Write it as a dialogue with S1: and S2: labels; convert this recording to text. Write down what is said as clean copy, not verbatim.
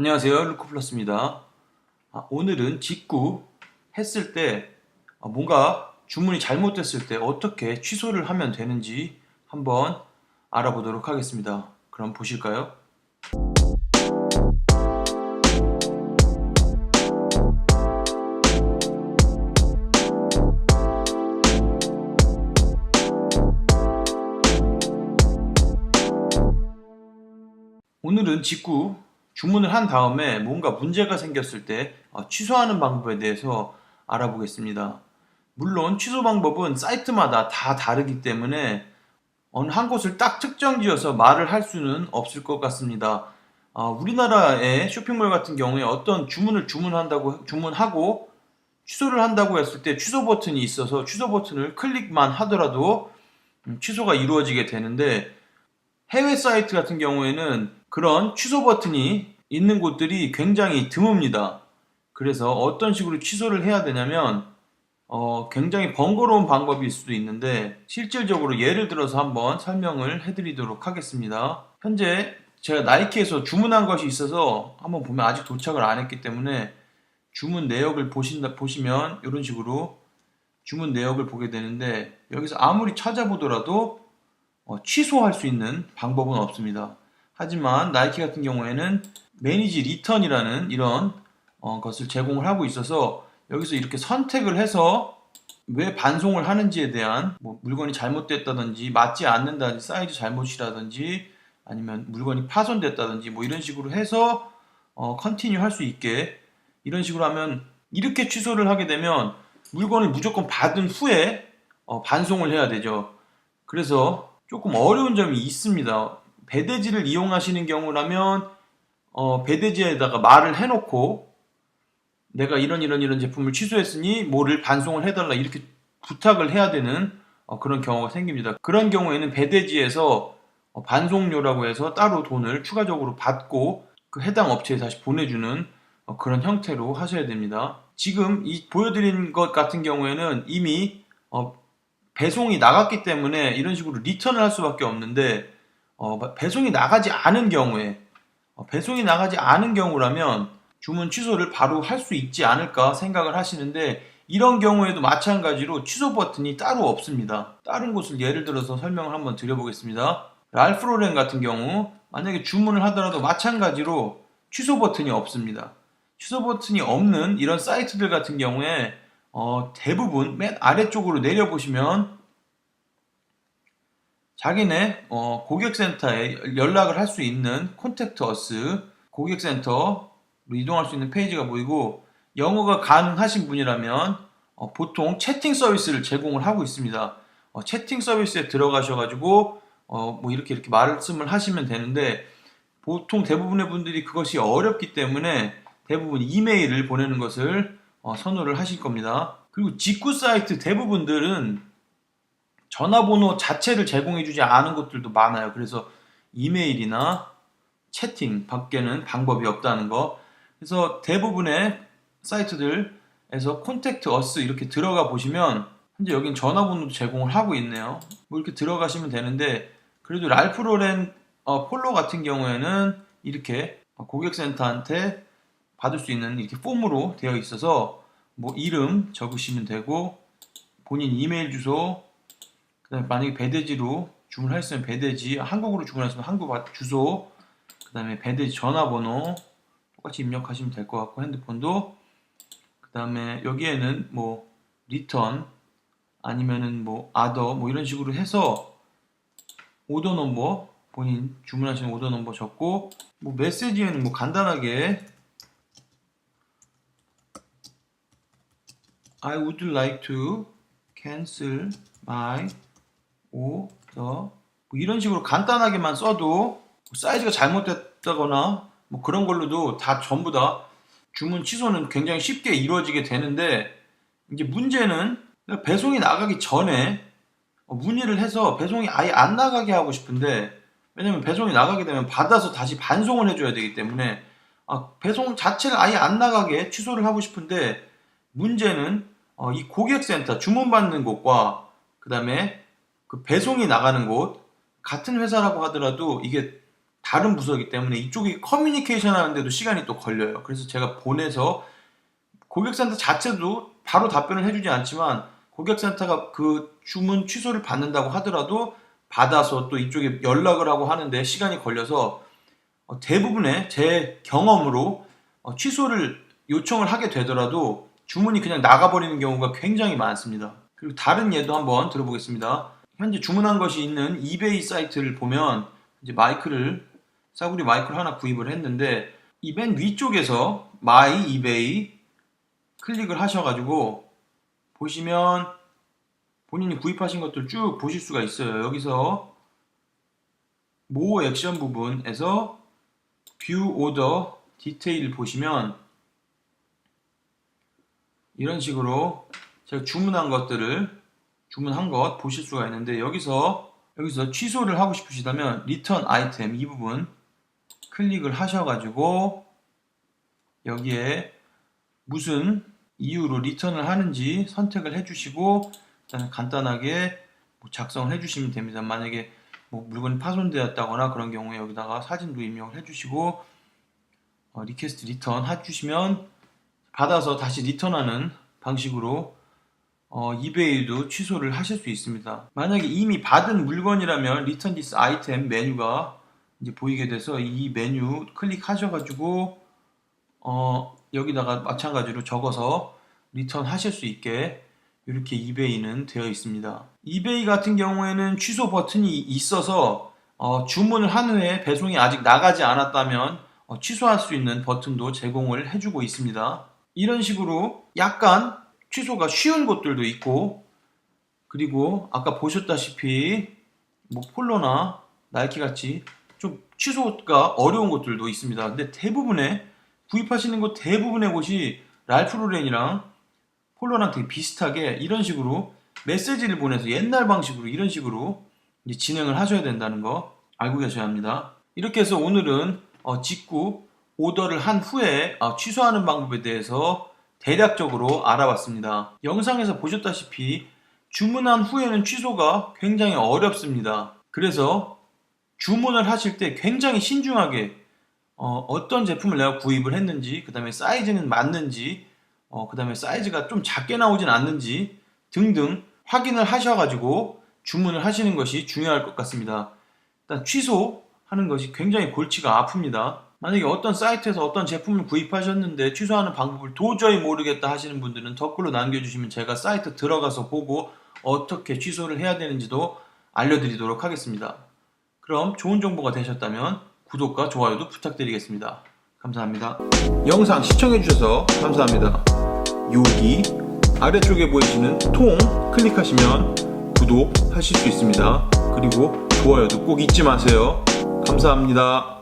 S1: 안녕하세요, 루코플러스입니다. 오늘은 직구 했을 때 뭔가 주문이 잘못됐을 때 어떻게 취소를 하면 되는지 한번 알아보도록 하겠습니다. 그럼 보실까요? 오늘은 직구 주문을 한 다음에 뭔가 문제가 생겼을 때 취소하는 방법에 대해서 알아보겠습니다. 물론 취소 방법은 사이트마다 다 다르기 때문에 어느 한 곳을 딱 특정 지어서 말을 할 수는 없을 것 같습니다. 우리나라의 쇼핑몰 같은 경우에 어떤 주문하고 취소를 한다고 했을 때 취소 버튼이 있어서 취소 버튼을 클릭만 하더라도 취소가 이루어지게 되는데, 해외 사이트 같은 경우에는 그런 취소 버튼이 있는 곳들이 굉장히 드뭅니다. 그래서 어떤 식으로 취소를 해야 되냐면 굉장히 번거로운 방법일 수도 있는데, 실질적으로 예를 들어서 한번 설명을 해드리도록 하겠습니다. 현재 제가 나이키에서 주문한 것이 있어서 한번 보면 아직 도착을 안 했기 때문에 주문 내역을 보시면 이런 식으로 주문 내역을 보게 되는데, 여기서 아무리 찾아보더라도 취소할 수 있는 방법은 없습니다. 하지만 나이키 같은 경우에는 매니지 리턴이라는 이런 것을 제공을 하고 있어서 여기서 이렇게 선택을 해서 왜 반송을 하는지에 대한 물건이 잘못됐다든지 맞지 않는다든지 사이즈 잘못이라든지 아니면 물건이 파손됐다든지 이런 식으로 해서 컨티뉴 할 수 있게, 이런 식으로 하면, 이렇게 취소를 하게 되면 물건을 무조건 받은 후에 반송을 해야 되죠. 그래서 조금 어려운 점이 있습니다. 배대지를 이용하시는 경우라면 배대지에다가 말을 해놓고 내가 이런 제품을 취소했으니 뭐를 반송을 해달라 이렇게 부탁을 해야 되는 그런 경우가 생깁니다. 그런 경우에는 배대지에서 반송료라고 해서 따로 돈을 추가적으로 받고 그 해당 업체에 다시 보내주는 그런 형태로 하셔야 됩니다. 지금 이 보여드린 것 같은 경우에는 이미 배송이 나갔기 때문에 이런 식으로 리턴을 할 수밖에 없는데, 배송이 나가지 않은 경우에 배송이 나가지 않은 경우라면 주문 취소를 바로 할 수 있지 않을까 생각을 하시는데, 이런 경우에도 마찬가지로 취소 버튼이 따로 없습니다. 다른 곳을 예를 들어서 설명을 한번 드려보겠습니다. 랄프 로렌 같은 경우 만약에 주문을 하더라도 마찬가지로 취소 버튼이 없습니다. 취소 버튼이 없는 이런 사이트들 같은 경우에 대부분 맨 아래쪽으로 내려보시면 자기네 고객센터에 연락을 할 수 있는 콘택트 어스 고객센터로 이동할 수 있는 페이지가 보이고, 영어가 가능하신 분이라면 보통 채팅 서비스를 제공을 하고 있습니다. 채팅 서비스에 들어가셔가지고 이렇게 말씀을 하시면 되는데, 보통 대부분의 분들이 그것이 어렵기 때문에 대부분 이메일을 보내는 것을 선호를 하실 겁니다. 그리고 직구 사이트 대부분들은 전화번호 자체를 제공해주지 않은 곳들도 많아요. 그래서 이메일이나 채팅 밖에는 방법이 없다는 거. 그래서 대부분의 사이트들에서 콘택트 어스 이렇게 들어가 보시면 현재 여긴 전화번호도 제공을 하고 있네요. 이렇게 들어가시면 되는데, 그래도 랄프 로렌 폴로 같은 경우에는 이렇게 고객센터한테 받을 수 있는 이렇게 폼으로 되어 있어서 이름 적으시면 되고, 본인 이메일 주소, 그다음에 만약에 배대지로 주문하셨으면 배대지, 한국으로 주문하시면 한국 주소, 그다음에 배대지 전화번호 똑같이 입력하시면 될 것 같고, 핸드폰도, 그다음에 여기에는 리턴 아니면은 아더 이런 식으로 해서 오더 넘버, 본인 주문하시는 오더 넘버 적고, 메시지에는 간단하게 I would like to cancel my order 이런 식으로 간단하게만 써도, 사이즈가 잘못됐다거나 그런 걸로도 다 전부 다 주문 취소는 굉장히 쉽게 이루어지게 되는데, 이제 문제는 배송이 나가기 전에 문의를 해서 배송이 아예 안 나가게 하고 싶은데, 왜냐면 배송이 나가게 되면 받아서 다시 반송을 해줘야 되기 때문에 배송 자체를 아예 안 나가게 취소를 하고 싶은데, 문제는 이 고객센터 주문받는 곳과 그 다음에 그 배송이 나가는 곳 같은 회사라고 하더라도 이게 다른 부서이기 때문에 이쪽이 커뮤니케이션 하는데도 시간이 또 걸려요. 그래서 제가 보내서 고객센터 자체도 바로 답변을 해주지 않지만 고객센터가 그 주문 취소를 받는다고 하더라도 받아서 또 이쪽에 연락을 하고 하는데 시간이 걸려서 대부분의 제 경험으로 취소를 요청을 하게 되더라도 주문이 그냥 나가버리는 경우가 굉장히 많습니다. 그리고 다른 예도 한번 들어보겠습니다. 현재 주문한 것이 있는 이베이 사이트를 보면 이제 싸구려 마이크를 하나 구입을 했는데 이 맨 위쪽에서 마이 이베이 클릭을 하셔가지고 보시면 본인이 구입하신 것들 쭉 보실 수가 있어요. 여기서 모 액션 부분에서 뷰 오더 디테일 보시면 이런 식으로 제가 주문한 것 보실 수가 있는데 여기서 취소를 하고 싶으시다면 리턴 아이템 이 부분 클릭을 하셔가지고 여기에 무슨 이유로 리턴을 하는지 선택을 해주시고 일단 간단하게 작성을 해주시면 됩니다. 만약에 물건이 파손되었다거나 그런 경우에 여기다가 사진도 입력을 해주시고 리퀘스트 리턴 해주시면 받아서 다시 리턴하는 방식으로 이베이도 취소를 하실 수 있습니다. 만약에 이미 받은 물건이라면 리턴 디스 아이템 메뉴가 이제 보이게 돼서 이 메뉴 클릭하셔가지고 여기다가 마찬가지로 적어서 리턴 하실 수 있게 이렇게 이베이는 되어 있습니다. 이베이 같은 경우에는 취소 버튼이 있어서 주문을 한 후에 배송이 아직 나가지 않았다면 취소할 수 있는 버튼도 제공을 해주고 있습니다. 이런 식으로 약간 취소가 쉬운 곳들도 있고 그리고 아까 보셨다시피 폴로나 나이키 같이 좀 취소가 어려운 곳들도 있습니다. 근데 구입하시는 곳 대부분의 곳이 랄프 로렌이랑 폴로랑 되게 비슷하게 이런 식으로 메시지를 보내서 옛날 방식으로 이런 식으로 이제 진행을 하셔야 된다는 거 알고 계셔야 합니다. 이렇게 해서 오늘은 직구 오더를 한 후에 취소하는 방법에 대해서 대략적으로 알아봤습니다. 영상에서 보셨다시피 주문한 후에는 취소가 굉장히 어렵습니다. 그래서 주문을 하실 때 굉장히 신중하게 어떤 제품을 내가 구입을 했는지, 그 다음에 사이즈는 맞는지, 그 다음에 사이즈가 좀 작게 나오진 않는지 등등 확인을 하셔가지고 주문을 하시는 것이 중요할 것 같습니다. 일단 취소하는 것이 굉장히 골치가 아픕니다. 만약에 어떤 사이트에서 어떤 제품을 구입하셨는데 취소하는 방법을 도저히 모르겠다 하시는 분들은 댓글로 남겨주시면 제가 사이트 들어가서 보고 어떻게 취소를 해야 되는지도 알려드리도록 하겠습니다. 그럼 좋은 정보가 되셨다면 구독과 좋아요도 부탁드리겠습니다. 감사합니다. 영상 시청해주셔서 감사합니다. 여기 아래쪽에 보이시는 통 클릭하시면 구독하실 수 있습니다. 그리고 좋아요도 꼭 잊지 마세요. 감사합니다.